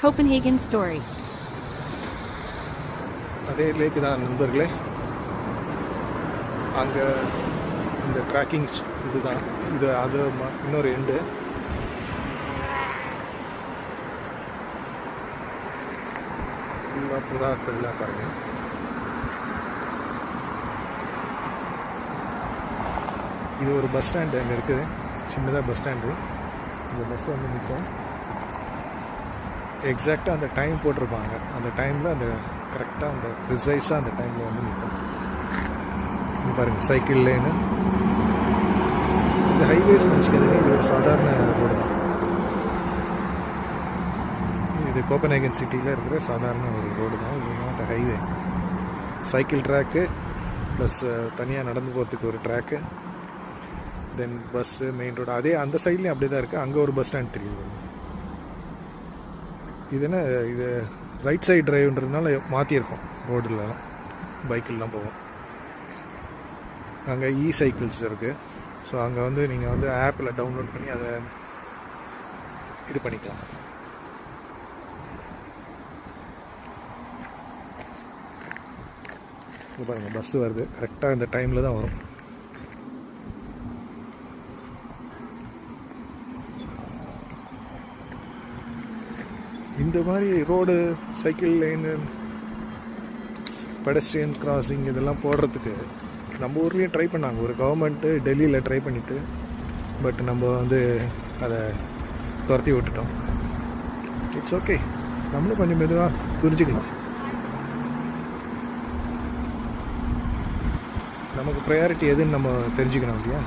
Copenhagen story. அதே லேக்கு தான் நண்பர்களே. அங்கே இந்த ட்ராக்கிங் இதுதான் இது. அது இன்னொரு எண்டு. ஃபுல்லாக புறாக்கள்லாம் பாருங்கள். இது ஒரு பஸ் ஸ்டாண்டு அங்கே இருக்குது, சின்னதாக பஸ் ஸ்டாண்டு. இந்த பஸ் வந்து நிற்கும். எக்ஸாக்டாக அந்த டைம் போட்டிருப்பாங்க. அந்த டைமில் அந்த கரெக்டாக அந்த ப்ரிசைஸாக அந்த டைமில் வந்து நிற்கும். இது பாருங்கள், சைக்கிள் லேனு. இந்த ஹைவேஸ் நினச்சிக்கிறதுக்கு இது ஒரு சாதாரண ரோடு தான். இது கோப்பன்ஹேகன் சிட்டியில் இருக்கிற சாதாரண ஒரு ரோடு தான். இது not highway. Cycle track plus தனியாக நடந்து போகிறதுக்கு ஒரு ட்ராக்கு, தென் பஸ்ஸு, மெயின் ரோடு. அதே அந்த சைட்லேயும் அப்படியே தான் இருக்குது. அங்கே ஒரு பஸ் ஸ்டாண்ட் தெரியுது. இது என்ன, இது ரைட் சைடு டிரைவ்ன்றதுனால மாற்றியிருக்கோம். ரோடுலலாம் பைக்கில்லாம் போவோம். அங்கே சைக்கிள்ஸ் இருக்குது. ஸோ அங்கே வந்து நீங்கள் வந்து ஆப்பில் டவுன்லோட் பண்ணி அதை இது பண்ணிக்கலாம். இது பாருங்கள், பஸ்ஸு வருது. கரெக்டாக இந்த டைமில் தான் வரும். இந்த மாதிரி road, cycle line, pedestrian crossing இதெல்லாம் போடுறதுக்கு நம்ம ஊர்லேயும் ட்ரை பண்ணாங்க. ஒரு கவர்மெண்ட்டு டெல்லியில் ட்ரை பண்ணிவிட்டு, பட் நம்ம வந்து அதை துரத்தி விட்டுட்டோம். இட்ஸ் ஓகே, நம்மளும் கொஞ்சம் மெதுவாக புரிஞ்சுக்கலாம். நமக்கு ப்ரையாரிட்டி எதுன்னு நம்ம தெரிஞ்சுக்கணும் இல்லையா?